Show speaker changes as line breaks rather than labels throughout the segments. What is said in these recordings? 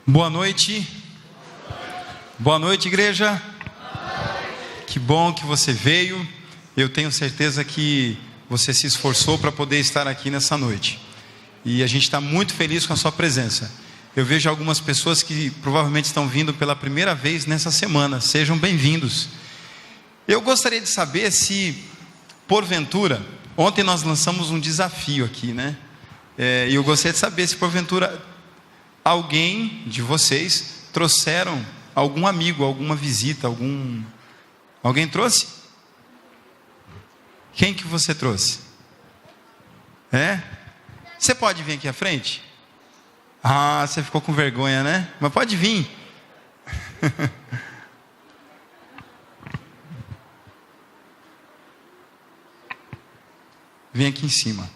Boa noite. Boa noite, igreja. Que bom que você veio. Eu tenho certeza que você se esforçou para poder estar aqui nessa noite. E a gente está muito feliz com a sua presença. Eu vejo algumas pessoas que provavelmente estão vindo pela primeira vez nessa semana. Sejam bem-vindos. Eu gostaria de saber se, porventura, ontem nós lançamos um desafio aqui, né? E eu gostaria de saber se, porventura, alguém de vocês trouxeram algum amigo, alguma visita, alguém trouxe? Quem que você trouxe? Você pode vir aqui à frente? Ah, você ficou com vergonha, né? Mas pode vir. Vem aqui em cima.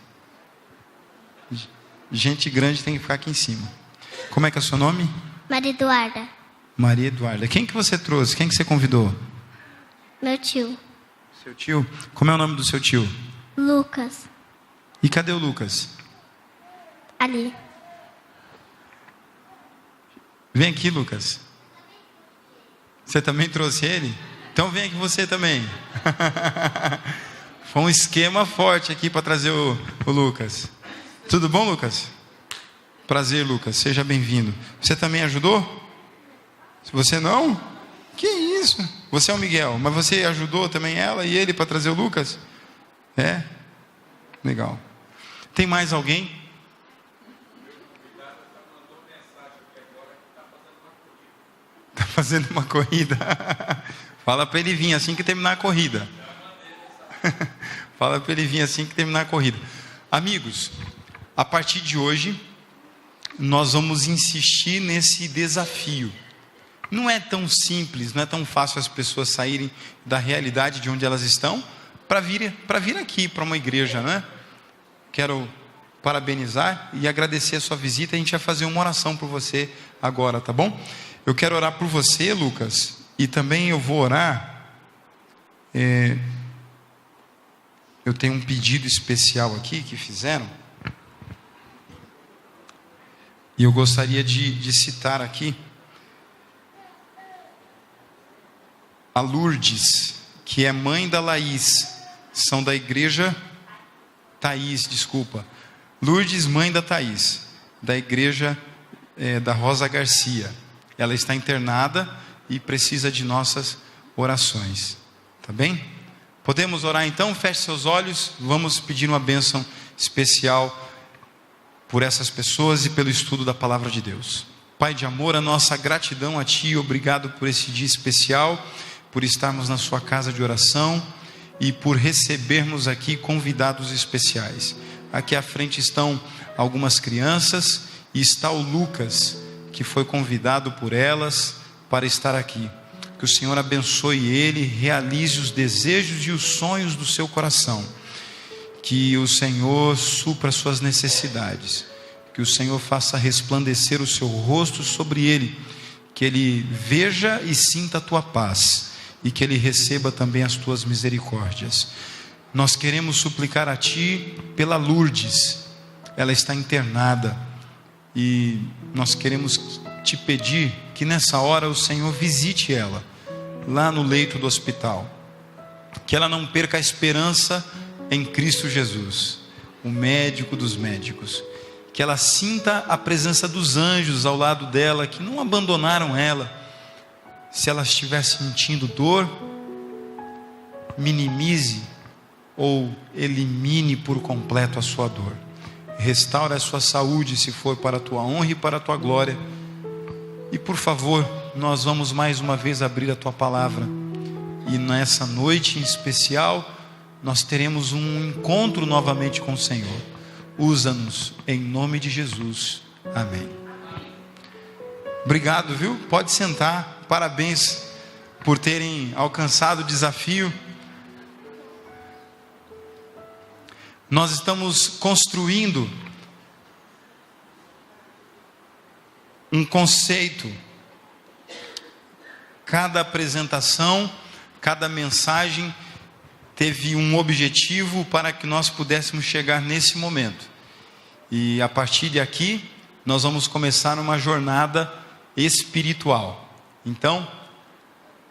Gente grande tem que ficar aqui em cima. Como é que é o seu nome?
Maria Eduarda.
Maria Eduarda. Quem que você trouxe? Quem que você convidou?
Meu tio.
Seu tio? Como é o nome do seu tio?
Lucas.
E cadê o Lucas?
Ali.
Vem aqui, Lucas. Você também trouxe ele? Então vem aqui você também. Foi um esquema forte aqui para trazer o Lucas. Tudo bom, Lucas? Prazer, Lucas. Seja bem-vindo. Você também ajudou? Se você não, que isso? Você é o Miguel, mas você ajudou também ela e ele para trazer o Lucas? Legal. Tem mais alguém? Está fazendo uma corrida. Fala para ele vir assim que terminar a corrida. Fala para ele vir assim que terminar a corrida. Amigos, a partir de hoje, nós vamos insistir nesse desafio. Não é tão simples, não é tão fácil as pessoas saírem da realidade de onde elas estão para vir aqui, para uma igreja, né? Quero parabenizar e agradecer a sua visita. A gente vai fazer uma oração por você agora, tá bom? Eu quero orar por você, Lucas, e também eu vou orar. Eu tenho um pedido especial aqui que fizeram. E eu gostaria de citar aqui a Lourdes, que é mãe da Laís, são da igreja Thaís, desculpa. Lourdes, mãe da Thaís, da igreja da Rosa Garcia. Ela está internada e precisa de nossas orações. Tá bem? Podemos orar então? Feche seus olhos. Vamos pedir uma bênção especial por essas pessoas e pelo estudo da palavra de Deus. Pai de amor, a nossa gratidão a Ti. Obrigado por esse dia especial, por estarmos na sua casa de oração e por recebermos aqui convidados especiais. Aqui à frente estão algumas crianças e está o Lucas, que foi convidado por elas para estar aqui. Que o Senhor abençoe ele, realize os desejos e os sonhos do seu coração. Que o Senhor supra as suas necessidades. Que o Senhor faça resplandecer o seu rosto sobre ele. Que ele veja e sinta a tua paz. E que ele receba também as tuas misericórdias. Nós queremos suplicar a Ti pela Lourdes. Ela está internada. E nós queremos Te pedir que nessa hora o Senhor visite ela, lá no leito do hospital. Que ela não perca a esperança em Cristo Jesus, o médico dos médicos. Que ela sinta a presença dos anjos ao lado dela, que não abandonaram ela. Se ela estiver sentindo dor, minimize ou elimine por completo a sua dor. Restaura a sua saúde, se for para a tua honra e para a tua glória. E por favor, nós vamos mais uma vez abrir a tua palavra. E nessa noite em especial, nós teremos um encontro novamente com o Senhor. Usa-nos em nome de Jesus. Amém. Obrigado, viu? Pode sentar. Parabéns por terem alcançado o desafio. Nós estamos construindo um conceito. Cada apresentação, cada mensagem teve um objetivo para que nós pudéssemos chegar nesse momento. E a partir de aqui, nós vamos começar uma jornada espiritual. Então,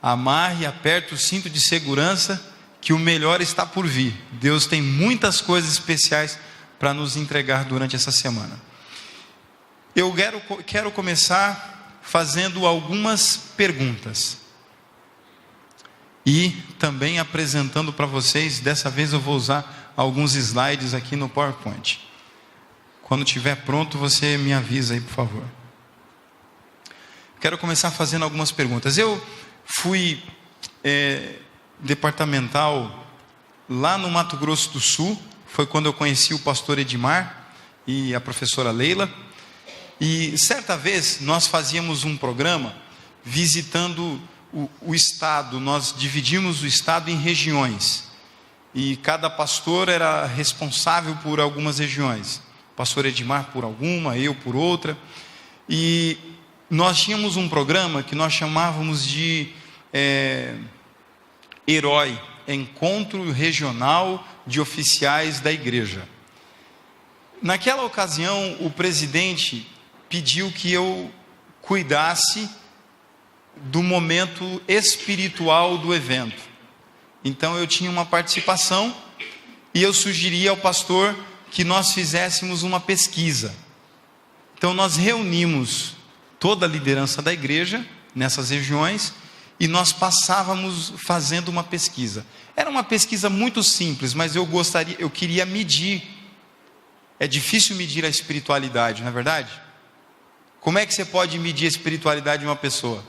amarre e aperte o cinto de segurança, que o melhor está por vir. Deus tem muitas coisas especiais para nos entregar durante essa semana. Eu quero começar fazendo algumas perguntas. E também apresentando para vocês, dessa vez eu vou usar alguns slides aqui no PowerPoint. Quando estiver pronto, você me avisa aí, por favor. Quero começar fazendo algumas perguntas. Eu fui departamental lá no Mato Grosso do Sul. Foi quando eu conheci o pastor Edmar e a professora Leila. E certa vez nós fazíamos um programa visitando o estado. Nós dividimos o estado em regiões. E cada pastor era responsável por algumas regiões. O pastor Edmar por alguma, eu por outra. E nós tínhamos um programa que nós chamávamos de Herói, Encontro Regional de Oficiais da Igreja. Naquela ocasião, o presidente pediu que eu cuidasse do momento espiritual do evento. Então eu tinha uma participação e eu sugeri ao pastor que nós fizéssemos uma pesquisa. Então nós reunimos toda a liderança da igreja nessas regiões e nós passávamos fazendo uma pesquisa. Era uma pesquisa muito simples, mas eu queria medir. É difícil medir a espiritualidade, não é verdade? Como é que você pode medir a espiritualidade de uma pessoa?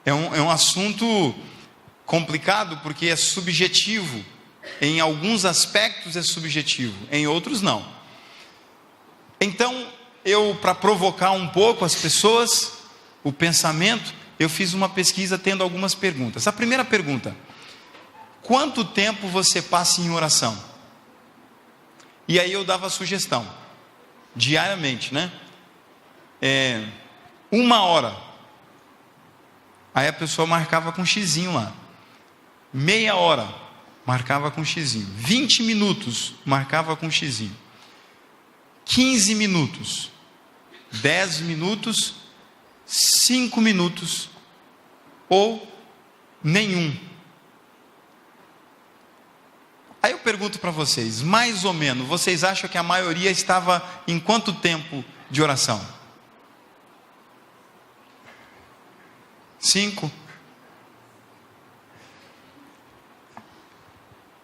É um assunto complicado porque é subjetivo. Em alguns aspectos é subjetivo, em outros não. Então, para provocar um pouco as pessoas, o pensamento, eu fiz uma pesquisa tendo algumas perguntas. A primeira pergunta: quanto tempo você passa em oração? E aí eu dava a sugestão, diariamente, né? 1 hora. Aí a pessoa marcava com xizinho lá. Meia hora, marcava com xizinho. 20 minutos, marcava com xizinho. 15 minutos. 10 minutos. 5 minutos. Ou nenhum. Aí eu pergunto para vocês, mais ou menos, vocês acham que a maioria estava em quanto tempo de oração? 5.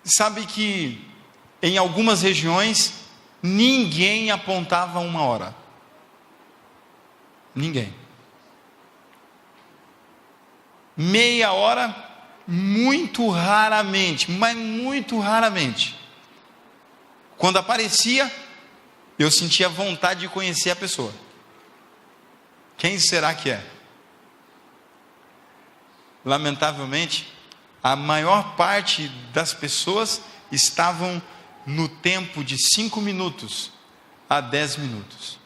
Sabe que em algumas regiões ninguém apontava 1 hora. Ninguém. Meia hora, muito raramente, mas muito raramente. Quando aparecia, eu sentia vontade de conhecer a pessoa. Quem será que é? Lamentavelmente, a maior parte das pessoas estavam no tempo de 5 minutos a 10 minutos.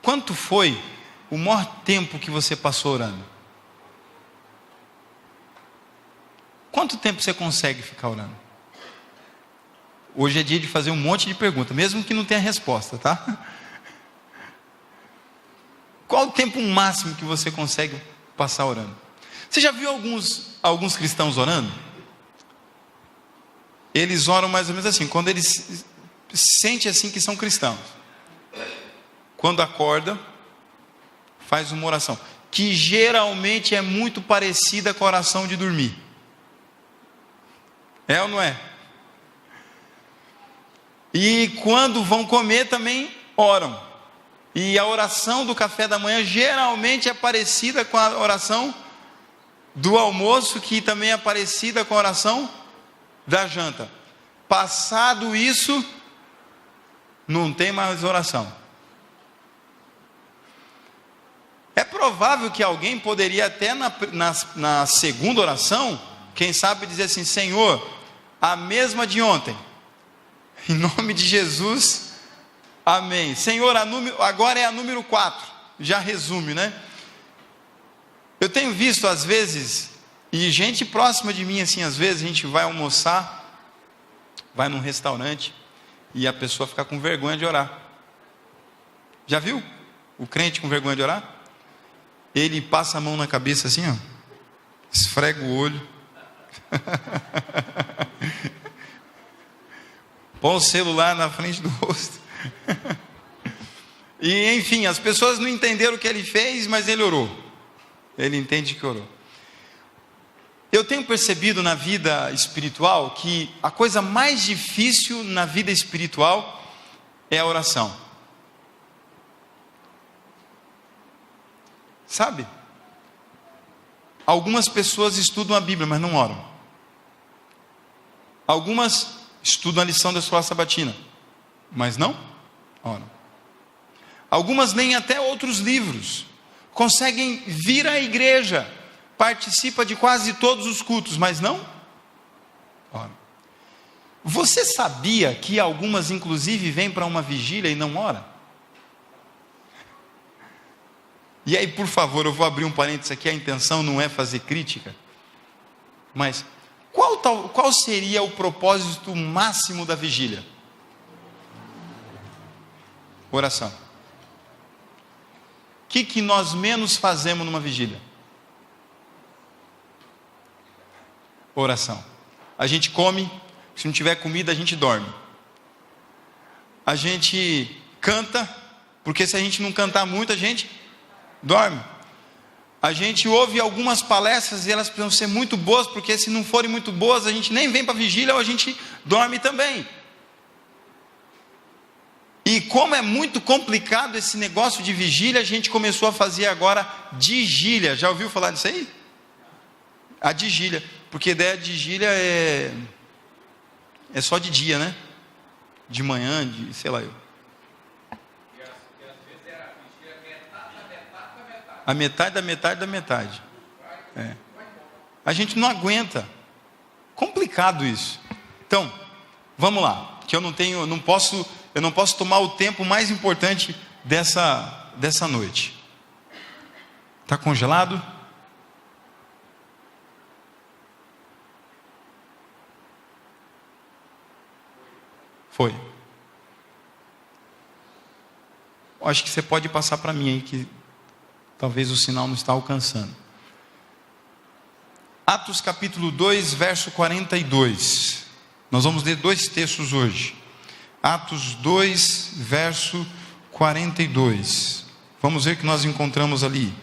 Quanto foi o maior tempo que você passou orando? Quanto tempo você consegue ficar orando? Hoje é dia de fazer um monte de perguntas, mesmo que não tenha resposta, tá? Qual o tempo máximo que você consegue passar orando? Você já viu alguns cristãos orando? Eles oram mais ou menos assim, quando eles sentem assim que são cristãos. Quando acorda, faz uma oração, que geralmente é muito parecida com a oração de dormir. É ou não é? E quando vão comer também oram. E a oração do café da manhã geralmente é parecida com a oração do almoço, que também é parecida com a oração da janta. Passado isso, não tem mais oração. É provável que alguém poderia até na segunda oração, quem sabe dizer assim: Senhor, a mesma de ontem, em nome de Jesus, amém. Senhor, agora é a número 4, já resume, né? Eu tenho visto às vezes, e gente próxima de mim assim, às vezes a gente vai almoçar, vai num restaurante, e a pessoa fica com vergonha de orar. Já viu o crente com vergonha de orar? Ele passa a mão na cabeça assim, ó, esfrega o olho, põe o celular na frente do rosto. E enfim, as pessoas não entenderam o que ele fez, mas ele orou. Ele entende que orou. Eu tenho percebido na vida espiritual que a coisa mais difícil na vida espiritual é a oração. Sabe? Algumas pessoas estudam a Bíblia, mas não oram. Algumas estudam a lição da escola sabatina, mas não oram. Algumas leem até outros livros, conseguem vir à igreja, participa de quase todos os cultos, mas não oram. Você sabia que algumas inclusive vêm para uma vigília e não oram? E aí, por favor, eu vou abrir um parênteses aqui, a intenção não é fazer crítica, mas qual seria o propósito máximo da vigília? Oração. O que nós menos fazemos numa vigília? Oração. A gente come, se não tiver comida a gente dorme. A gente canta, porque se a gente não cantar muito a gente dorme. A gente ouve algumas palestras e elas precisam ser muito boas, porque se não forem muito boas a gente nem vem para a vigília ou a gente dorme também. E como é muito complicado esse negócio de vigília, a gente começou a fazer agora digília. Já ouviu falar disso aí? A digília, porque a ideia de vigília é só de dia, né? De manhã, sei lá eu. A metade da metade da metade. É. A gente não aguenta. Complicado isso. Então, vamos lá, que eu não posso tomar o tempo mais importante dessa noite. Está congelado? Foi. Acho que você pode passar para mim aí, que talvez o sinal não está alcançando. Atos capítulo 2, verso 42. Nós vamos ler 2 textos hoje. Atos 2, verso 42. Vamos ver o que nós encontramos ali.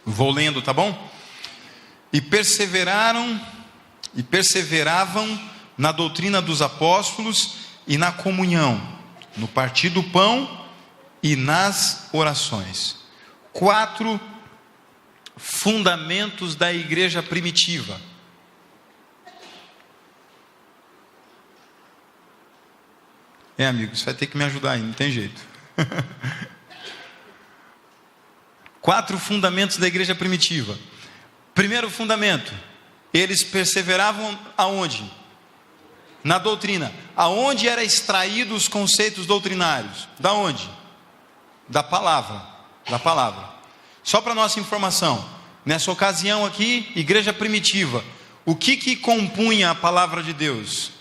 Vou lendo, tá bom? E perseveravam na doutrina dos apóstolos e na comunhão, no partir do pão e nas orações. 4 fundamentos da igreja primitiva. Amigo, você vai ter que me ajudar aí, não tem jeito. 4 fundamentos da igreja primitiva. Primeiro fundamento, eles perseveravam aonde? Na doutrina. Aonde era extraído os conceitos doutrinários? Da onde? Da palavra. Da palavra. Só para nossa informação, nessa ocasião aqui, igreja primitiva, o que compunha a palavra de Deus?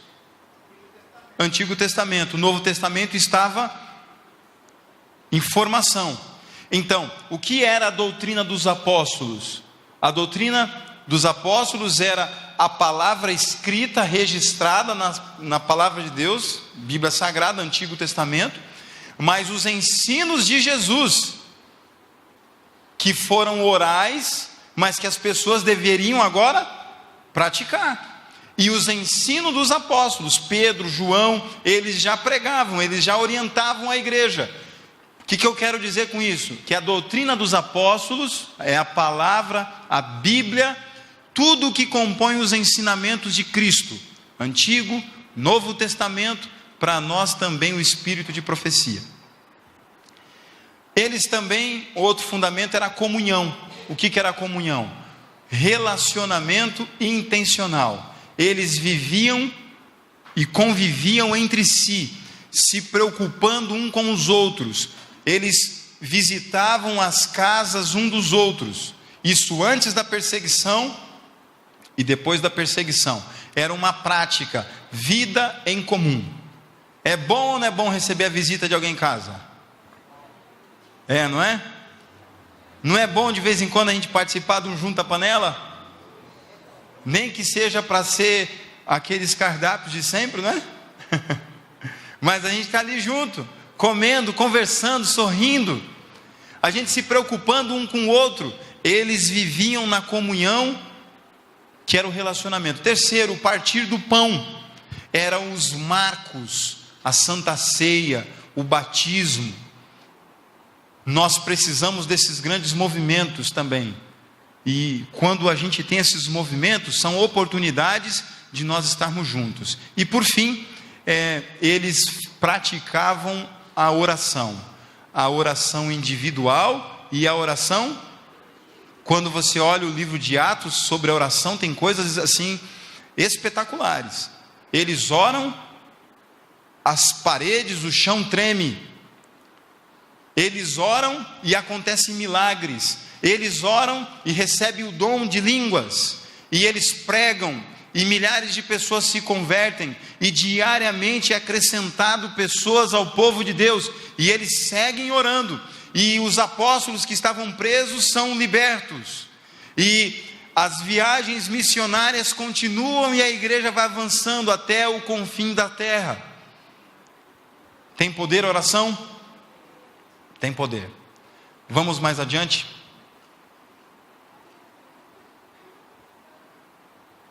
Antigo Testamento. O Novo Testamento estava em formação. Então, o que era a doutrina dos apóstolos? A doutrina dos apóstolos era a palavra escrita, registrada na palavra de Deus, Bíblia Sagrada, Antigo Testamento, mas os ensinos de Jesus, que foram orais, mas que as pessoas deveriam agora praticar. E os ensinos dos apóstolos, Pedro, João, eles já pregavam, eles já orientavam a igreja. O que eu quero dizer com isso? Que a doutrina dos apóstolos é a palavra, a Bíblia, tudo o que compõe os ensinamentos de Cristo, Antigo, Novo Testamento, para nós também o espírito de profecia. Eles também, outro fundamento era a comunhão. O que era a comunhão? Relacionamento intencional. Eles viviam e conviviam entre si, se preocupando um com os outros. Eles visitavam as casas um dos outros. Isso antes da perseguição e depois da perseguição. Era uma prática, vida em comum. É bom ou não é bom receber a visita de alguém em casa? Não é? Não é bom de vez em quando a gente participar de um junta-panela? Nem que seja para ser aqueles cardápios de sempre, não é? Mas a gente está ali junto, comendo, conversando, sorrindo, a gente se preocupando um com o outro. Eles viviam na comunhão, que era o relacionamento. Terceiro, o partir do pão. Eram os marcos, a Santa Ceia, o batismo. Nós precisamos desses grandes movimentos também. E quando a gente tem esses movimentos, são oportunidades de nós estarmos juntos. E por fim, eles praticavam a oração individual e a oração. Quando você olha o livro de Atos sobre a oração, tem coisas assim espetaculares. Eles oram, as paredes, o chão treme. Eles oram e acontecem milagres. Eles oram e recebem o dom de línguas. E eles pregam e milhares de pessoas se convertem. E diariamente é acrescentado pessoas ao povo de Deus. E eles seguem orando. E os apóstolos que estavam presos são libertos. E as viagens missionárias continuam e a igreja vai avançando até o confim da terra. Tem poder a oração? Tem poder. Vamos mais adiante.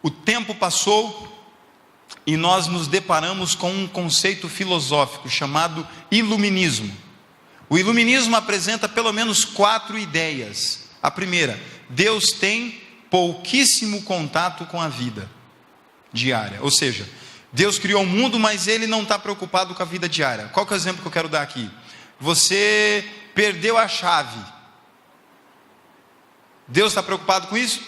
O tempo passou e nós nos deparamos com um conceito filosófico chamado iluminismo. O iluminismo apresenta pelo menos 4 ideias. A primeira: Deus tem pouquíssimo contato com a vida diária. Ou seja, Deus criou o mundo, mas Ele não está preocupado com a vida diária. Qual que é o exemplo que eu quero dar aqui? Você perdeu a chave. Deus está preocupado com isso?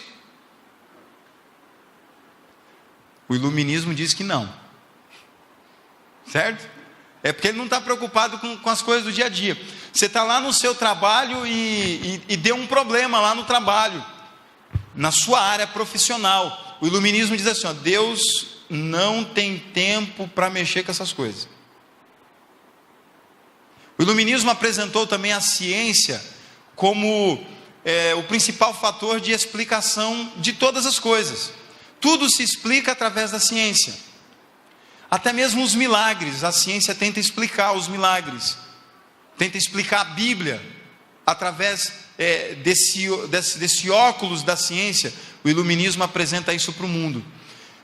O iluminismo diz que não. Certo? É porque ele não está preocupado com as coisas do dia a dia. Você está lá no seu trabalho e deu um problema lá no trabalho, na sua área profissional. O iluminismo diz assim: Deus não tem tempo para mexer com essas coisas. O iluminismo apresentou também a ciência como o principal fator de explicação de todas as coisas. Tudo se explica através da ciência. Até mesmo os milagres, a ciência tenta explicar os milagres, tenta explicar a Bíblia através desse óculos da ciência. O iluminismo apresenta isso para o mundo.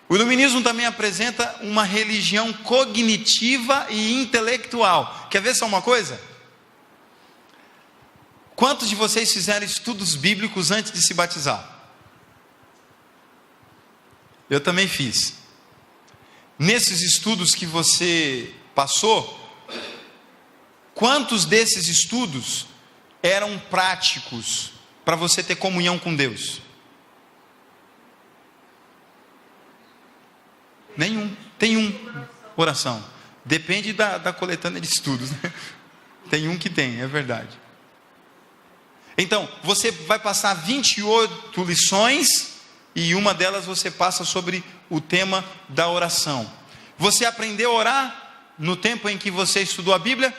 O iluminismo também apresenta uma religião cognitiva e intelectual. Quer ver só uma coisa? Quantos de vocês fizeram estudos bíblicos antes de se batizar? Eu também fiz. Nesses estudos que você passou, quantos desses estudos eram práticos para você ter comunhão com Deus? Nenhum. Tem um. Oração. Depende da coletânea de estudos, né? Tem um que tem, é verdade. Então, você vai passar 28 lições e uma delas você passa sobre o tema da oração. Você aprendeu a orar no tempo em que você estudou a Bíblia?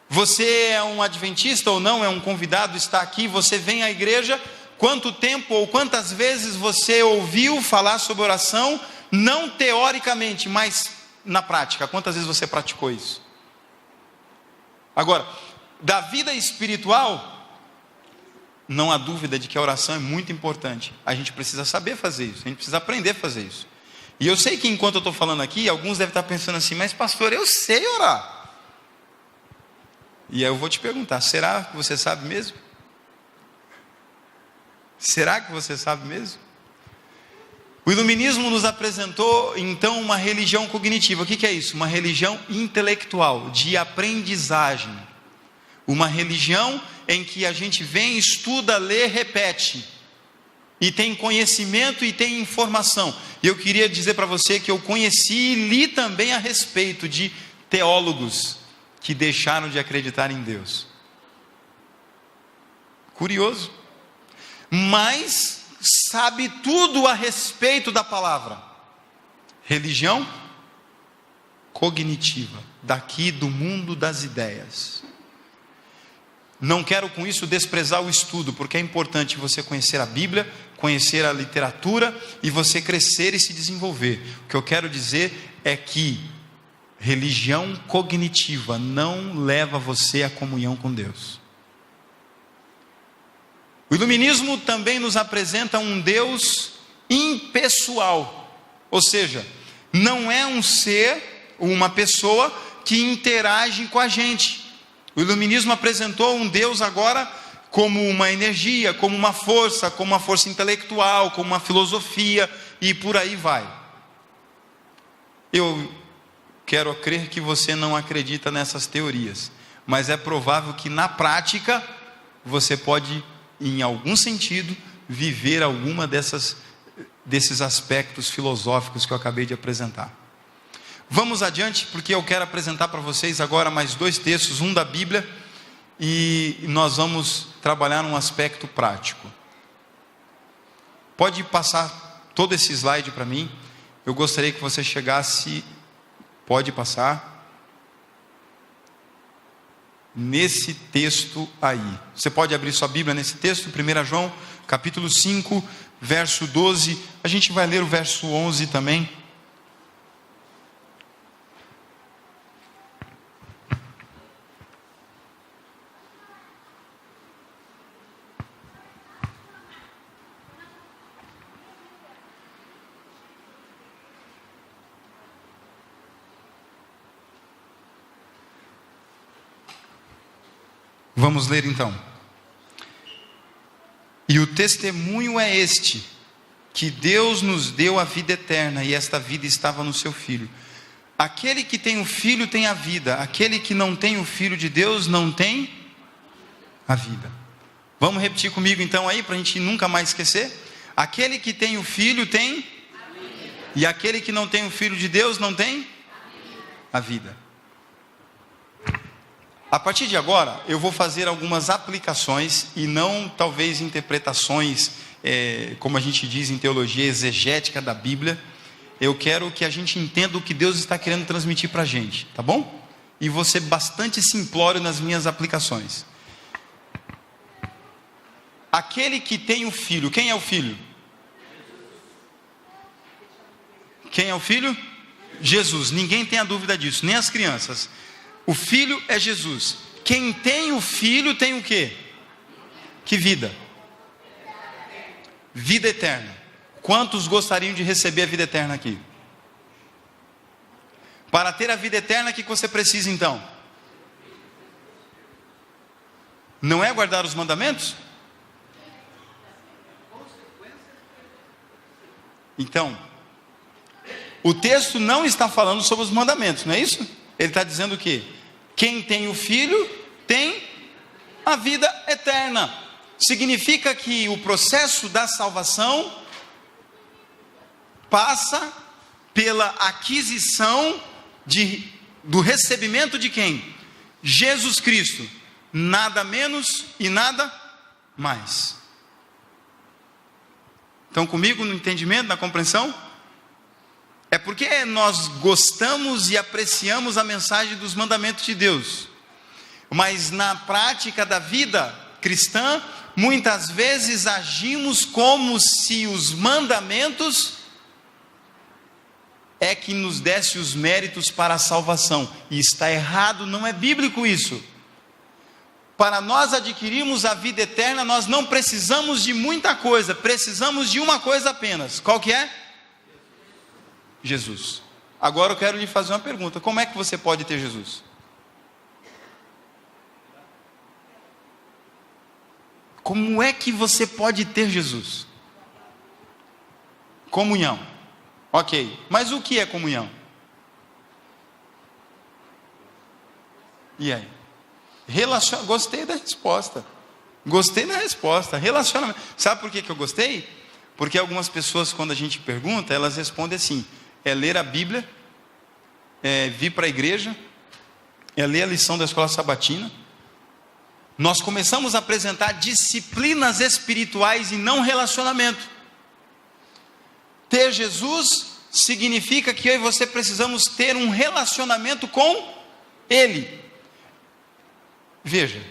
Você é um adventista ou não? É um convidado, está aqui, você vem à igreja? Quanto tempo ou quantas vezes você ouviu falar sobre oração? Não teoricamente, mas na prática. Quantas vezes você praticou isso? Agora, da vida espiritual, não há dúvida de que a oração é muito importante. A gente precisa saber fazer isso, a gente precisa aprender a fazer isso. E eu sei que enquanto eu estou falando aqui, alguns devem estar pensando assim: mas pastor, eu sei orar. E aí eu vou te perguntar: será que você sabe mesmo? Será que você sabe mesmo? O iluminismo nos apresentou então uma religião cognitiva. O que é isso? Uma religião intelectual, de aprendizagem. Uma religião em que a gente vem, estuda, lê, repete. e tem conhecimento e tem informação. E eu queria dizer para você que eu conheci e li também a respeito de teólogos que deixaram de acreditar em Deus. Curioso. Mas sabe tudo a respeito da palavra. Religião cognitiva, daqui do mundo das ideias. Não quero com isso desprezar o estudo, porque é importante você conhecer a Bíblia, conhecer a literatura e você crescer e se desenvolver. O que eu quero dizer é que religião cognitiva não leva você à comunhão com Deus. O iluminismo também nos apresenta um Deus impessoal, ou seja, não é um ser, uma pessoa que interage com a gente. O iluminismo apresentou um Deus agora como uma energia, como uma força intelectual, como uma filosofia e por aí vai. Eu quero crer que você não acredita nessas teorias, mas é provável que na prática você pode, em algum sentido, viver alguma desses aspectos filosóficos que eu acabei de apresentar. Vamos adiante, porque eu quero apresentar para vocês agora mais 2 textos, um da Bíblia, e nós vamos trabalhar um aspecto prático. Pode passar todo esse slide para mim. Eu gostaria que você chegasse, pode passar, nesse texto aí. Você pode abrir sua Bíblia nesse texto, 1 João, capítulo 5, verso 12. A gente vai ler o verso 11 também. Vamos ler então. E o testemunho é este, que Deus nos deu a vida eterna, e esta vida estava no seu Filho. Aquele que tem o Filho tem a vida, aquele que não tem o Filho de Deus não tem a vida. Vamos repetir comigo então aí, para a gente nunca mais esquecer? Aquele que tem o Filho tem a vida, e aquele que não tem o Filho de Deus não tem a vida. A partir de agora, eu vou fazer algumas aplicações e não talvez interpretações, como a gente diz em teologia, exegética da Bíblia. Eu quero que a gente entenda o que Deus está querendo transmitir para a gente, tá bom? E vou ser bastante simplório nas minhas aplicações. Aquele que tem o Filho, quem é o Filho? Quem é o Filho? Jesus, ninguém tem a dúvida disso, nem as crianças. O Filho é Jesus. Quem tem o Filho tem o quê? Que vida? Vida eterna. Quantos gostariam de receber a vida eterna aqui? Para ter a vida eterna, o que você precisa então? Não é guardar os mandamentos? Então, o texto não está falando sobre os mandamentos, não é isso? Ele está dizendo o quê? Quem tem o Filho tem a vida eterna. Significa que o processo da salvação passa pela aquisição do recebimento de quem? Jesus Cristo. Nada menos e nada mais. Estão comigo no entendimento, na compreensão? É porque nós gostamos e apreciamos a mensagem dos mandamentos de Deus, mas na prática da vida cristã, muitas vezes agimos como se os mandamentos é que nos desse os méritos para a salvação, e está errado, não é bíblico isso. Para nós adquirirmos a vida eterna, nós não precisamos de muita coisa, precisamos de uma coisa apenas. Qual que é? Jesus. Agora eu quero lhe fazer uma pergunta: como é que você pode ter Jesus? Como é que você pode ter Jesus? Comunhão. Ok, mas o que é comunhão? E aí? Gostei da resposta. Relacionamento. Sabe por que eu gostei? Porque algumas pessoas, quando a gente pergunta, elas respondem assim: é ler a Bíblia, é vir para a igreja, é ler a lição da escola sabatina. Nós começamos a apresentar disciplinas espirituais e não relacionamento. Ter Jesus significa que eu e você precisamos ter um relacionamento com Ele. Veja,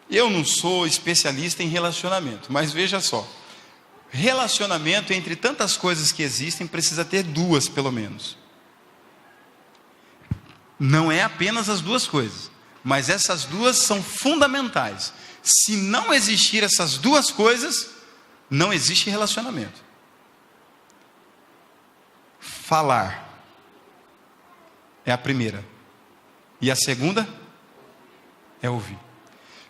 eu não sou especialista em relacionamento, mas veja só, relacionamento, entre tantas coisas que existem, precisa ter duas pelo menos. Não é apenas as duas coisas, mas essas duas são fundamentais. Se não existir essas duas coisas, não existe relacionamento. Falar é a primeira, e a segunda é ouvir.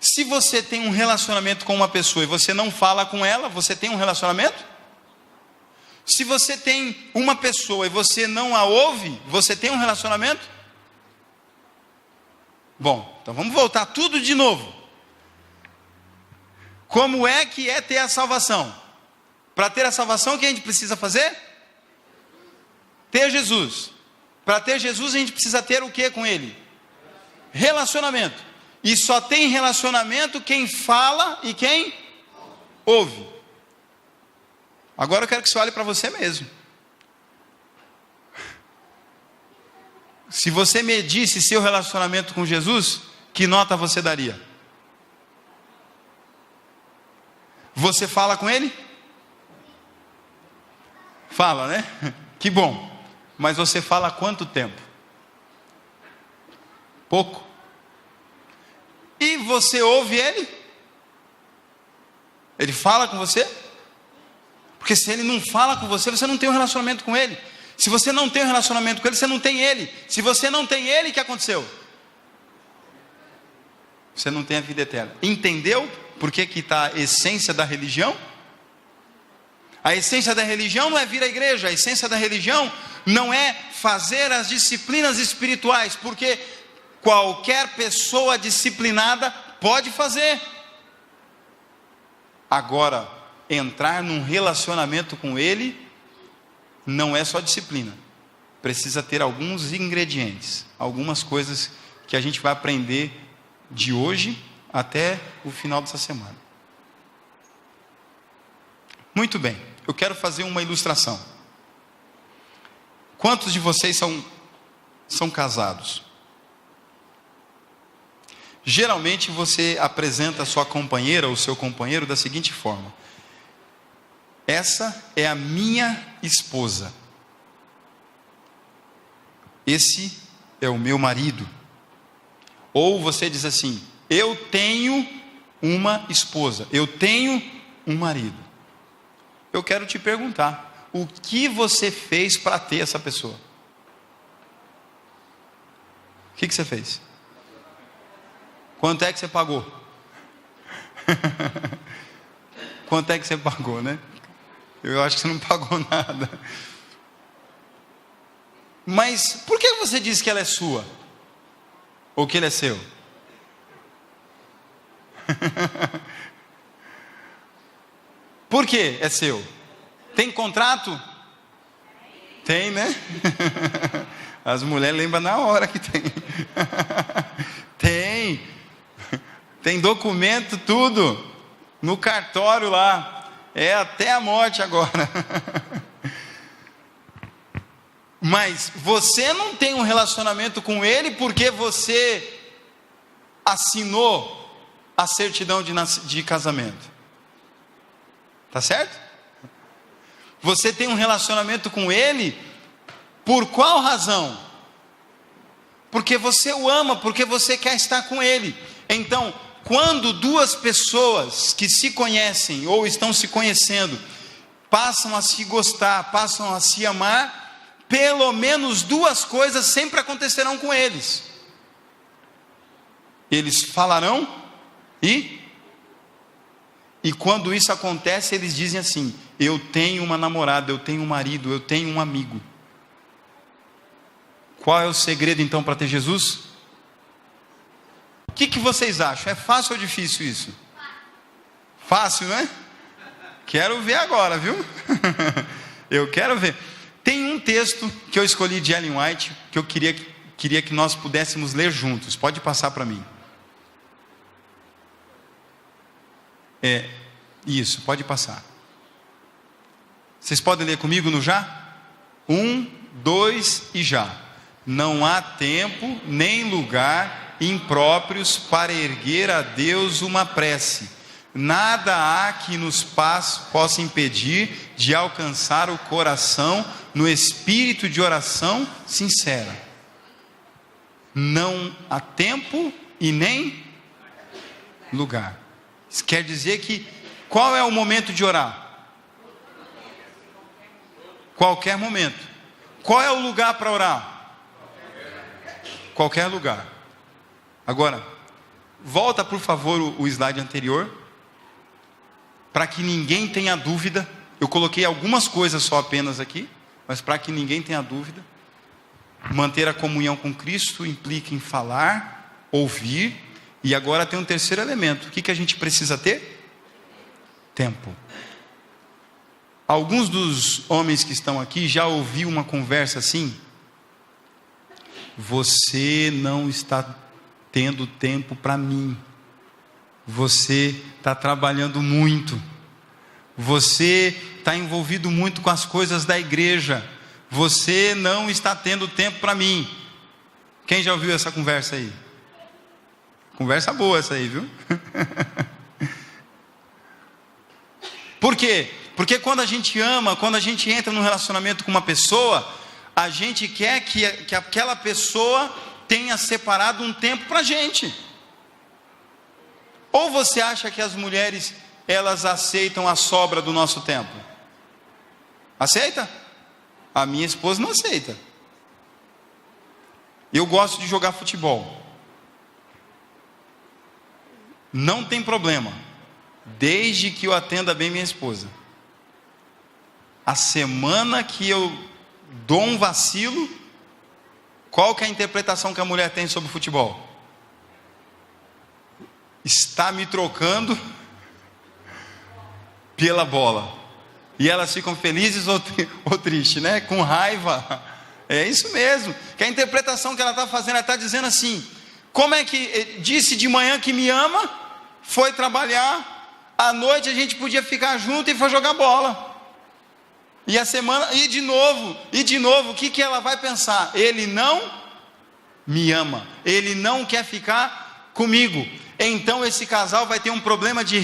Se você tem um relacionamento com uma pessoa e você não fala com ela, você tem um relacionamento? Se você tem uma pessoa e você não a ouve, você tem um relacionamento? Bom, então vamos voltar tudo de novo. Como é que é ter a salvação? Para ter a salvação, o que a gente precisa fazer? Ter Jesus. Para ter Jesus, a gente precisa ter o que com Ele? Relacionamento. E só tem relacionamento quem fala e quem ouve. Agora eu quero que você olhe para você mesmo. Se você medisse seu relacionamento com Jesus, que nota você daria? Você fala com Ele? Fala, né? Que bom. Mas você fala há quanto tempo? Pouco. E você ouve Ele? Ele fala com você? Porque se Ele não fala com você, você não tem um relacionamento com Ele. Se você não tem um relacionamento com Ele, você não tem Ele. Se você não tem Ele, o que aconteceu? Você não tem a vida eterna. Entendeu por que está a essência da religião? A essência da religião não é vir à igreja. A essência da religião não é fazer as disciplinas espirituais, porque qualquer pessoa disciplinada pode fazer. Agora, entrar num relacionamento com Ele não é só disciplina. Precisa ter alguns ingredientes, algumas coisas que a gente vai aprender de hoje até o final dessa semana. Muito bem, eu quero fazer uma ilustração. Quantos de vocês são casados? Geralmente você apresenta a sua companheira ou seu companheiro da seguinte forma: essa é a minha esposa. Esse é o meu marido. Ou você diz assim: eu tenho uma esposa, eu tenho um marido. Eu quero te perguntar: o que você fez para ter essa pessoa? O que você fez? Quanto é que você pagou? Quanto é que você pagou, né? Eu acho que você não pagou nada. Mas por que você diz que ela é sua? Ou que ele é seu? Por que é seu? Tem contrato? Tem, né? As mulheres lembram na hora que tem. Tem documento, tudo. No cartório lá. É até a morte agora. Mas você não tem um relacionamento com Ele porque você assinou a certidão de casamento. Tá certo? Você tem um relacionamento com Ele por qual razão? Porque você o ama, porque você quer estar com Ele. Então, quando duas pessoas que se conhecem ou estão se conhecendo passam a se gostar, passam a se amar, pelo menos duas coisas sempre acontecerão com eles. Eles falarão e quando isso acontece, eles dizem assim: eu tenho uma namorada, eu tenho um marido, eu tenho um amigo. Qual é o segredo então para ter Jesus? O que vocês acham? É fácil ou difícil isso? Fácil, né? Quero ver agora, viu? Eu quero ver. Tem um texto que eu escolhi de Ellen White, que eu queria que nós pudéssemos ler juntos. Pode passar para mim. Isso, pode passar. Vocês podem ler comigo no já? 1, 2 e já. Não há tempo nem lugar impróprios para erguer a Deus uma prece. Nada há que nos possa impedir de alcançar o coração no espírito de oração sincera. Não há tempo e nem lugar. Isso quer dizer que qual é o momento de orar? Qualquer momento. Qual é o lugar para orar? Qualquer lugar. Agora, volta por favor o slide anterior, para que ninguém tenha dúvida. Eu coloquei algumas coisas só apenas aqui, mas para que ninguém tenha dúvida. Manter a comunhão com Cristo implica em falar, ouvir, e agora tem um terceiro elemento. O que a gente precisa ter? Tempo. Alguns dos homens que estão aqui já ouviu uma conversa assim: você não está tendo tempo para mim, você está trabalhando muito, você está envolvido muito com as coisas da igreja, você não está tendo tempo para mim. Quem já ouviu essa conversa aí? Conversa boa essa aí, viu? Por quê? Porque quando a gente ama, quando a gente entra num relacionamento com uma pessoa, a gente quer que aquela pessoa tenha separado um tempo para a gente. Ou você acha que as mulheres, elas aceitam a sobra do nosso tempo? Aceita? A minha esposa não aceita. Eu gosto de jogar futebol. Não tem problema, desde que eu atenda bem minha esposa. A semana que eu dou um vacilo, qual que é a interpretação que a mulher tem sobre o futebol? Está me trocando pela bola. E elas ficam felizes ou tristes, né? Com raiva. É isso mesmo. Que a interpretação que ela está fazendo, ela está dizendo assim: como é que disse de manhã que me ama, foi trabalhar, à noite a gente podia ficar junto e foi jogar bola. E a semana, e de novo, o que ela vai pensar? Ele não me ama, ele não quer ficar comigo. Então esse casal vai ter um problema de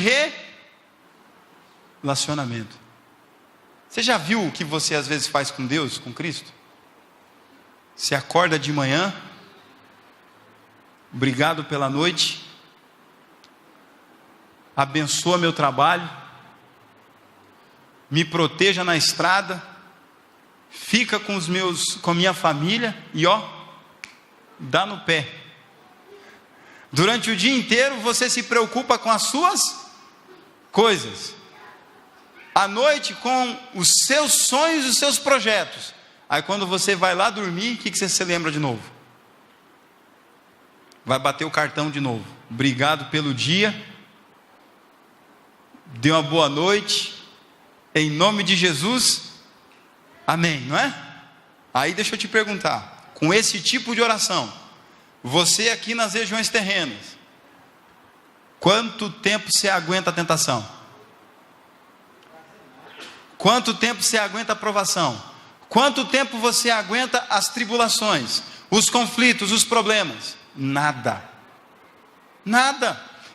relacionamento. Você já viu o que você às vezes faz com Deus, com Cristo? Você acorda de manhã, obrigado pela noite, abençoa meu trabalho, me proteja na estrada, fica com a minha família e dá no pé. Durante o dia inteiro você se preocupa com as suas coisas, à noite com os seus sonhos e os seus projetos. Aí quando você vai lá dormir, o que você se lembra de novo? Vai bater o cartão de novo. Obrigado pelo dia, dê uma boa noite, em nome de Jesus, amém, não é? Aí deixa eu te perguntar, com esse tipo de oração, você aqui nas regiões terrenas, quanto tempo você aguenta a tentação? Quanto tempo você aguenta a provação? Quanto tempo você aguenta as tribulações, os conflitos, os problemas? Nada.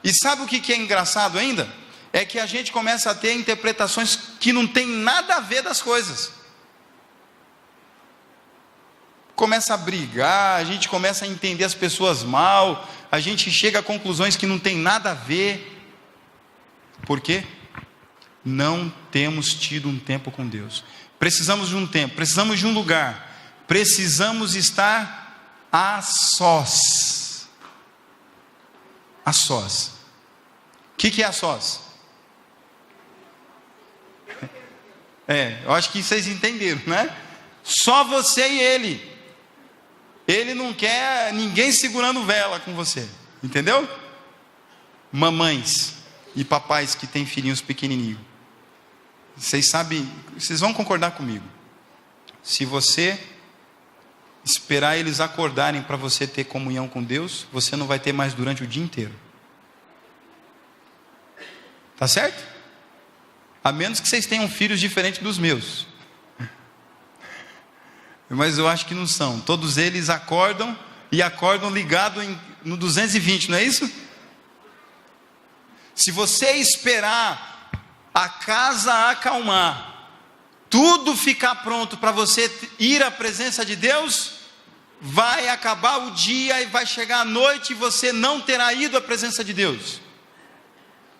E sabe o que é engraçado ainda? É que a gente começa a ter interpretações que não tem nada a ver das coisas. Começa a brigar, a gente começa a entender as pessoas mal, a gente chega a conclusões que não tem nada a ver. Por quê? Não temos tido um tempo com Deus. Precisamos de um tempo, precisamos de um lugar, precisamos estar a sós. A sós. O que é a sós? Eu acho que vocês entenderam, né? Só você e ele. Ele não quer ninguém segurando vela com você, entendeu? Mamães e papais que têm filhinhos pequenininhos, Vocês sabem, vocês vão concordar comigo. Se você esperar eles acordarem para você ter comunhão com Deus, você não vai ter mais durante o dia inteiro. Tá certo? A menos que vocês tenham filhos diferentes dos meus. Mas eu acho que não são. Todos eles acordam e acordam ligado no 220, não é isso? Se você esperar a casa acalmar, tudo ficar pronto para você ir à presença de Deus, vai acabar o dia e vai chegar a noite e você não terá ido à presença de Deus.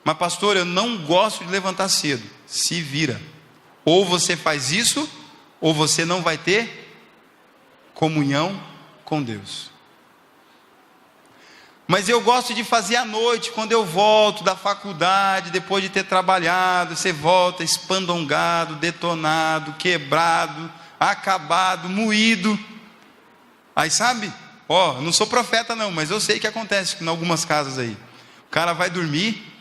Mas pastor, eu não gosto de levantar cedo. Se vira. Ou você faz isso, ou você não vai ter comunhão com Deus. Mas eu gosto de fazer à noite, quando eu volto da faculdade, depois de ter trabalhado, você volta espandongado, detonado, quebrado, acabado, moído. Aí sabe, eu não sou profeta não, mas eu sei que acontece em algumas casas aí. O cara vai dormir,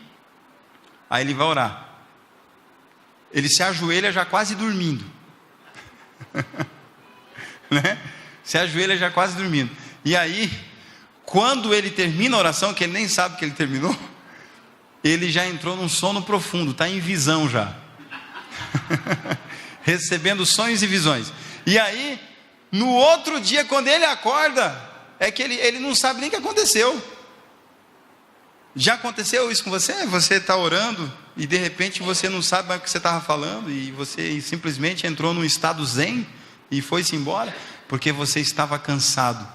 aí ele vai orar. Ele se ajoelha já quase dormindo. Né? Se ajoelha já quase dormindo. E aí, quando ele termina a oração, que ele nem sabe que ele terminou, ele já entrou num sono profundo, está em visão já. Recebendo sonhos e visões. E aí, no outro dia, quando ele acorda, é que ele não sabe nem o que aconteceu. Já aconteceu isso com você? Você está orando e de repente você não sabe mais o que você estava falando e você simplesmente entrou num estado zen e foi-se embora porque você estava cansado.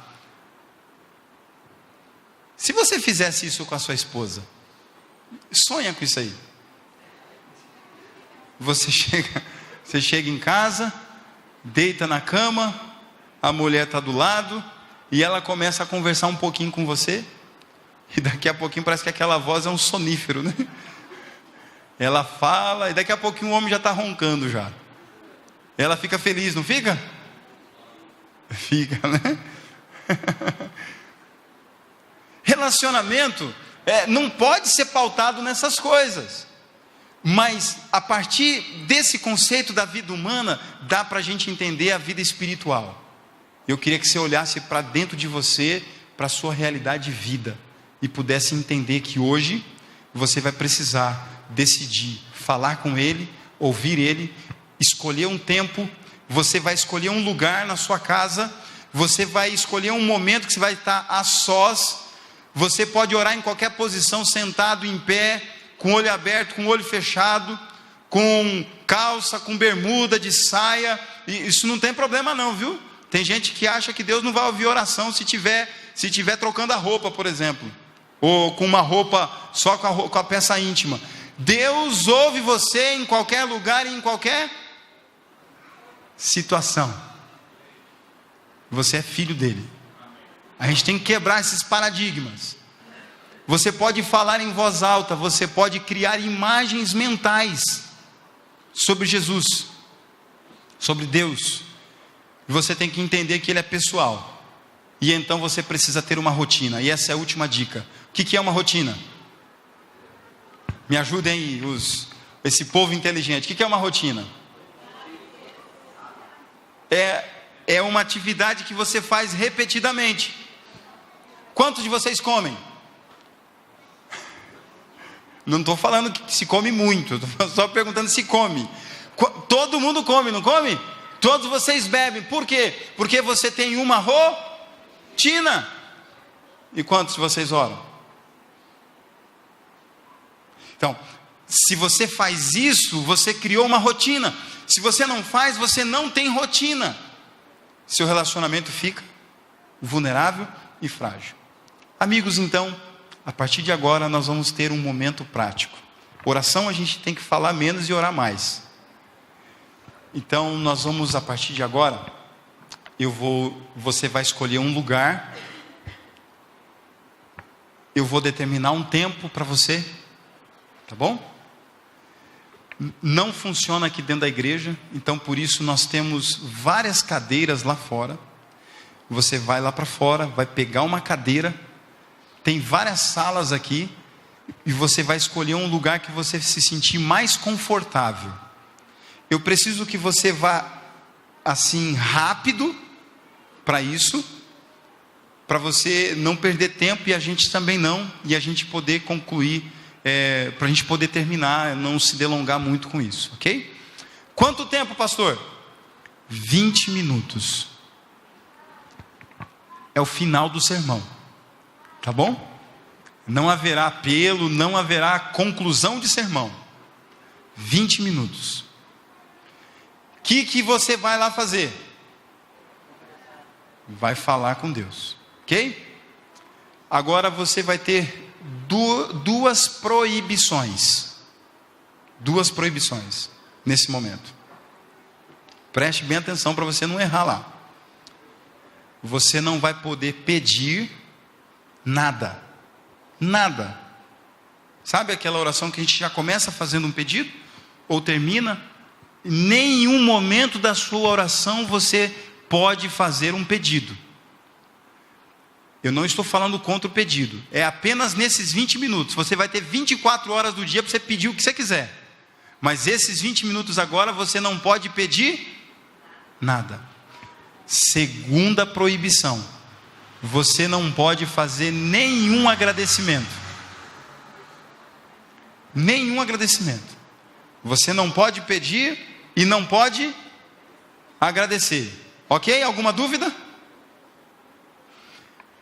Se você fizesse isso com a sua esposa, sonha com isso aí. Você chega em casa, deita na cama, a mulher está do lado e ela começa a conversar um pouquinho com você. E daqui a pouquinho parece que aquela voz é um sonífero, né? Ela fala e daqui a pouquinho o homem já está roncando já. Ela fica feliz, não fica? Fica, né? Relacionamento não pode ser pautado nessas coisas. Mas a partir desse conceito da vida humana, dá para a gente entender a vida espiritual. Eu queria que você olhasse para dentro de você, para a sua realidade de vida, e pudesse entender que hoje você vai precisar decidir falar com Ele, ouvir Ele, escolher um tempo, você vai escolher um lugar na sua casa, você vai escolher um momento que você vai estar a sós, você pode orar em qualquer posição, sentado, em pé, com o olho aberto, com o olho fechado, com calça, com bermuda, de saia, e isso não tem problema não, viu? Tem gente que acha que Deus não vai ouvir oração se tiver trocando a roupa, por exemplo, ou com uma roupa só com a peça íntima. Deus ouve você em qualquer lugar e em qualquer situação. Você é filho dele. A gente tem que quebrar esses paradigmas. Você pode falar em voz alta, você pode criar imagens mentais sobre Jesus, sobre Deus. Você tem que entender que Ele é pessoal. E então você precisa ter uma rotina. E essa é a última dica. O que é uma rotina? Me ajudem aí, esse povo inteligente. O que é uma rotina? É uma atividade que você faz repetidamente. Quantos de vocês comem? Não estou falando que se come muito, estou só perguntando se come. Todo mundo come, não come? Todos vocês bebem, por quê? Porque você tem uma rotina. E quantos de vocês oram? Então, se você faz isso, você criou uma rotina. Se você não faz, você não tem rotina. Seu relacionamento fica vulnerável e frágil. Amigos, então, a partir de agora nós vamos ter um momento prático. Oração a gente tem que falar menos e orar mais. Então nós vamos, a partir de agora, você vai escolher um lugar, eu vou determinar um tempo para você, tá bom? Não funciona aqui dentro da igreja, então por isso nós temos várias cadeiras lá fora. Você vai lá para fora, vai pegar uma cadeira, tem várias salas aqui, e você vai escolher um lugar que você se sentir mais confortável. Eu preciso que você vá assim rápido para isso, para você não perder tempo e a gente também não, e a gente poder concluir, para a gente poder terminar, não se delongar muito com isso, ok? Quanto tempo, pastor? 20 minutos. É o final do sermão, tá bom? Não haverá apelo, não haverá conclusão de sermão. 20 minutos. O que você vai lá fazer? Vai falar com Deus, ok? Agora você vai ter duas proibições. Duas proibições nesse momento. Preste bem atenção para você não errar lá. Você não vai poder pedir nada. Nada. Sabe aquela oração que a gente já começa fazendo um pedido? Ou termina? Em nenhum momento da sua oração você pode fazer um pedido. Eu não estou falando contra o pedido. É apenas nesses 20 minutos. Você vai ter 24 horas do dia para você pedir o que você quiser. Mas esses 20 minutos agora você não pode pedir nada. Segunda proibição. Você não pode fazer nenhum agradecimento. Nenhum agradecimento. Você não pode pedir e não pode agradecer. Ok? Alguma dúvida?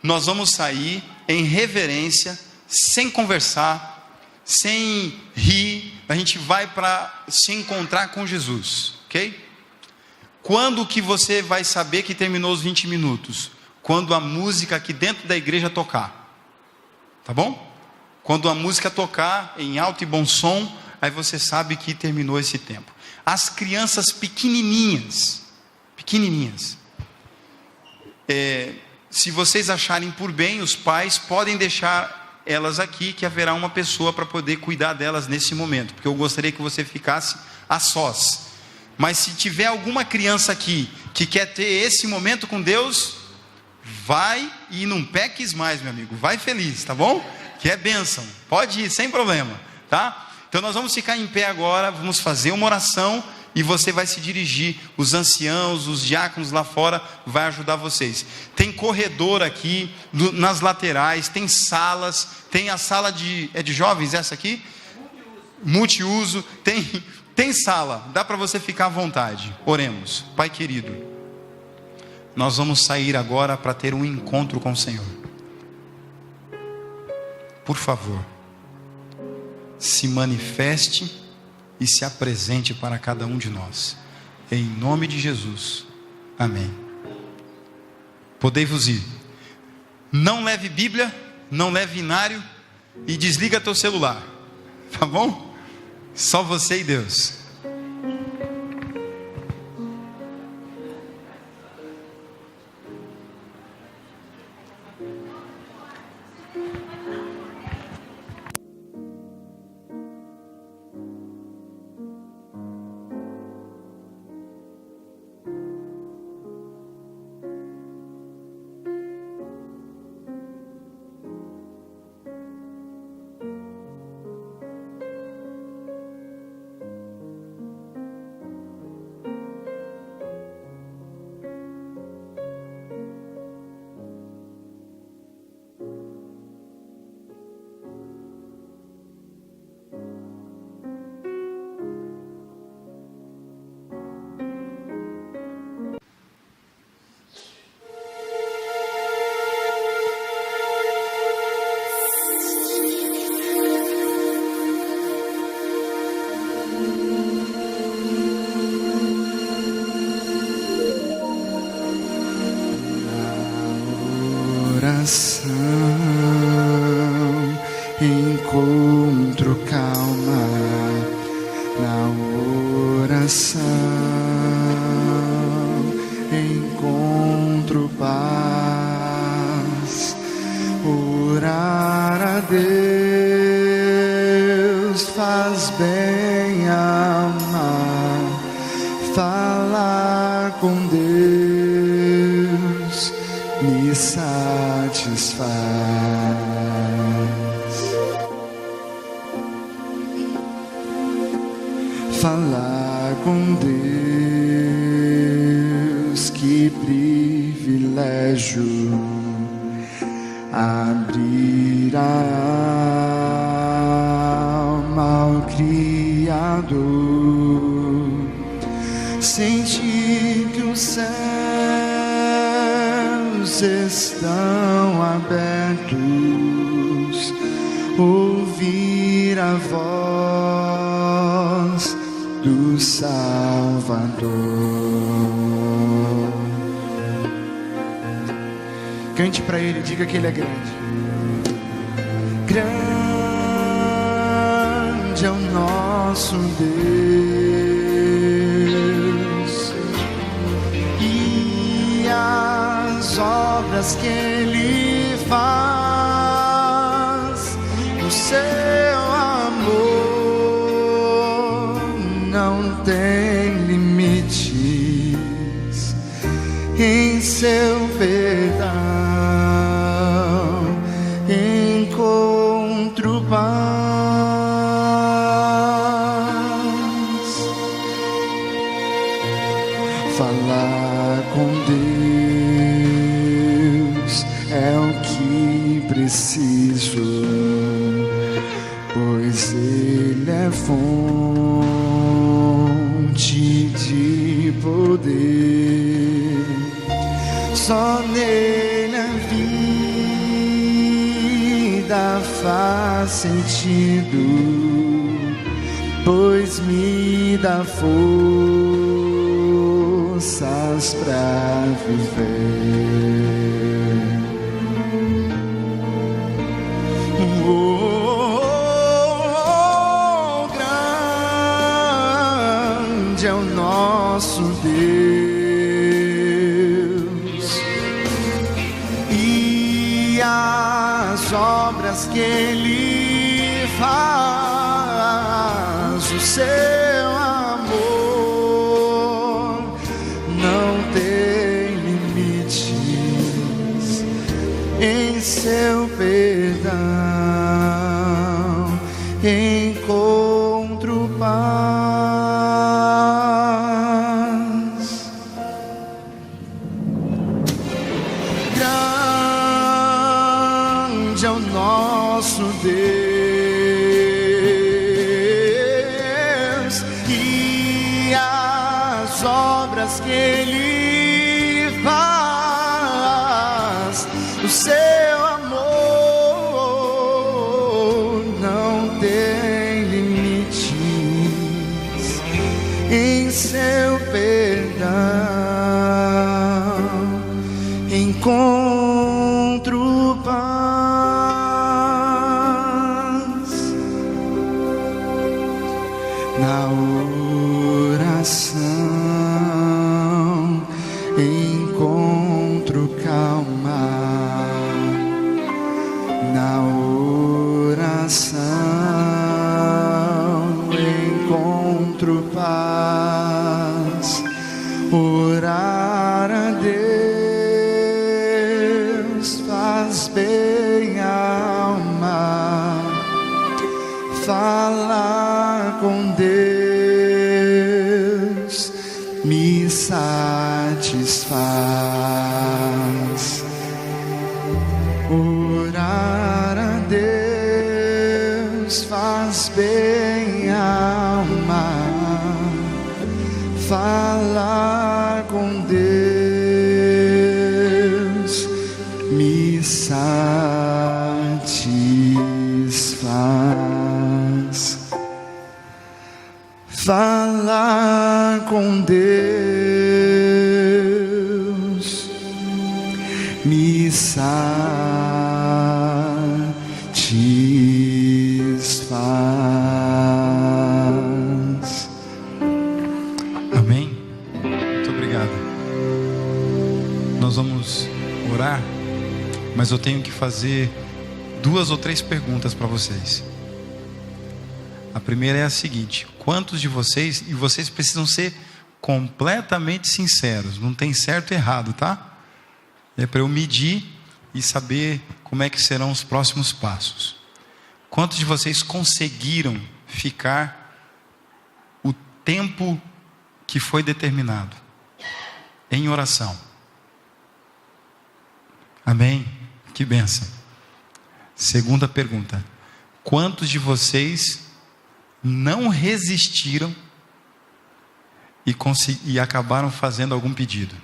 Nós vamos sair em reverência, sem conversar, sem rir. A gente vai para se encontrar com Jesus. Ok? Quando que você vai saber que terminou os 20 minutos? Quando a música aqui dentro da igreja tocar. Tá bom? Quando a música tocar em alto e bom som, aí você sabe que terminou esse tempo. As crianças pequenininhas, se vocês acharem por bem, os pais podem deixar elas aqui, que haverá uma pessoa para poder cuidar delas nesse momento, porque eu gostaria que você ficasse a sós. Mas se tiver alguma criança aqui que quer ter esse momento com Deus, vai e não peques mais, meu amigo, vai feliz, tá bom? Que é bênção, pode ir sem problema, tá? Então nós vamos ficar em pé agora, vamos fazer uma oração e você vai se dirigir, os anciãos, os diáconos lá fora vai ajudar vocês. Tem corredor aqui, nas laterais, tem salas, tem a sala de jovens essa aqui? Multiuso, tem sala, dá para você ficar à vontade. Oremos. Pai querido, nós vamos sair agora para ter um encontro com o Senhor. Por favor, se manifeste e se apresente para cada um de nós. Em nome de Jesus. Amém. Podei-vos ir. Não leve Bíblia, não leve inário e desliga teu celular. Tá bom? Só você e Deus.
Encontro calma na oração, encontro paz, orar a Deus faz bem, amar, falar com Deus me satisfaz. Falar com Deus, que privilégio abrir a alma ao Criador, sentir que os céus estão abertos, ouvir a voz do Salvador. Cante para Ele, diga que Ele é grande. Grande é o nosso Deus, e as obras que Ele faz, o seu amor não tem limites, em seu perdão encontro paz. Falar com Deus é o que preciso, pois Ele é fonte de poder. Só nele a vida faz sentido, pois me dá forças pra viver. Grande é o nosso Deus, e as obras que Ele faz, o seu amor não tem limites, em seu perdão encontro paz. Grande é o nosso Deus, e as obras que Ele faz, o seu amor não tem limites, em seu perdão encontro paz. Na oração encontro calma, na oração encontro paz. Orar a Deus faz bem à alma, falar com Deus me satisfaz. Orar a Deus faz bem à alma, falar com Deus me satisfaz. Falar com Deus me satisfaz.
Amém? Muito obrigado. Nós vamos orar, mas eu tenho que fazer 2 ou 3 perguntas para vocês. A primeira é a seguinte: quantos de vocês, e vocês precisam ser completamente sinceros, não tem certo e errado, tá? É para eu medir e saber como é que serão os próximos passos. Quantos de vocês conseguiram ficar o tempo que foi determinado em oração. Amém? Que bênção. Segunda pergunta: quantos de não resistiram e acabaram fazendo algum pedido?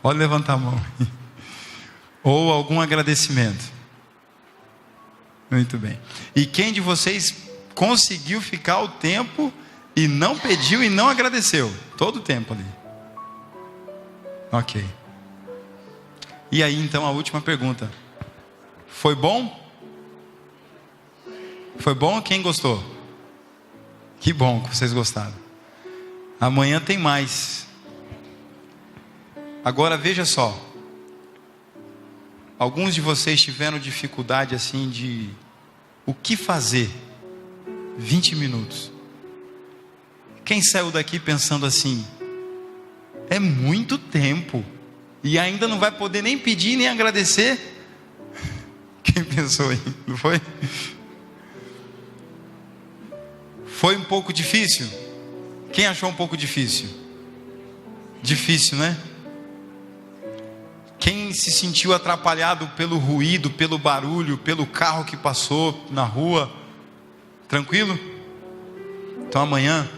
Pode levantar a mão. Ou algum agradecimento. Muito bem. E quem de vocês conseguiu ficar o tempo e não pediu e não agradeceu? Todo o tempo ali. Ok. E aí então a última pergunta: foi bom? Foi bom? Quem gostou? Que bom que vocês gostaram. Amanhã tem mais. Agora veja só. Alguns de vocês tiveram dificuldade assim de o que fazer? 20 minutos. Quem saiu daqui pensando assim: é muito tempo e ainda não vai poder nem pedir nem agradecer? Quem pensou aí? Não foi? Foi um pouco difícil? Quem achou um pouco difícil? Difícil, né? Quem se sentiu atrapalhado pelo ruído, pelo barulho, pelo carro que passou na rua? Tranquilo? Então amanhã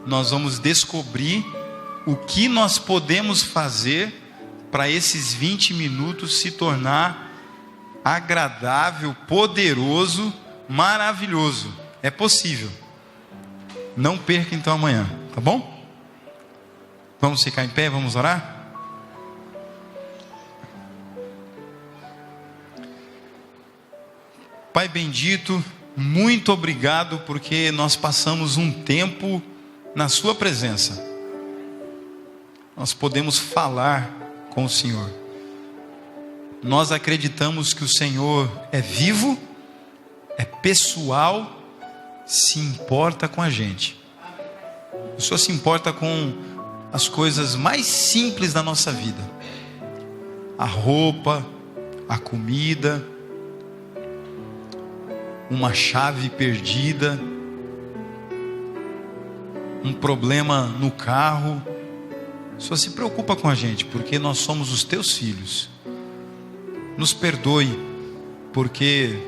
nós vamos descobrir o que nós podemos fazer para esses 20 minutos se tornar agradável, poderoso, maravilhoso. É possível. Não perca então amanhã, tá bom? Vamos ficar em pé, vamos orar? Pai bendito, muito obrigado porque nós passamos um tempo na sua presença. Nós podemos falar com o Senhor. Nós acreditamos que o Senhor é vivo, é pessoal, se importa com a gente. O Senhor se importa com as coisas mais simples da nossa vida. A roupa, a comida, uma chave perdida, um problema no carro. O Senhor se preocupa com a gente, porque nós somos os teus filhos. Nos perdoe, porque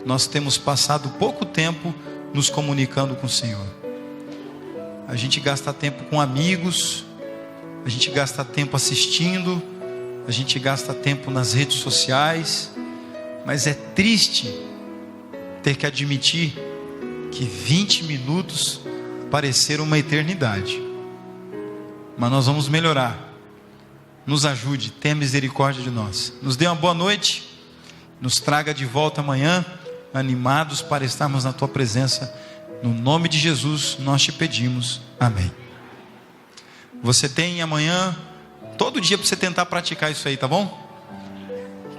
nós temos passado pouco tempo nos comunicando com o Senhor. A gente gasta tempo com amigos, a gente gasta tempo assistindo, a gente gasta tempo nas redes sociais, mas é triste ter que admitir que 20 minutos pareceram uma eternidade. Mas nós vamos melhorar. Nos ajude, tenha misericórdia de nós. Nos dê uma boa noite, nos traga de volta amanhã, animados para estarmos na tua presença. No nome de Jesus nós te pedimos, amém. Você tem amanhã, todo dia, para você tentar praticar isso aí, tá bom?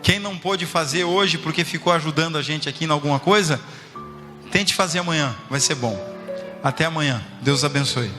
Quem não pôde fazer hoje porque ficou ajudando a gente aqui em alguma coisa, tente fazer amanhã, vai ser bom. Até amanhã, Deus abençoe.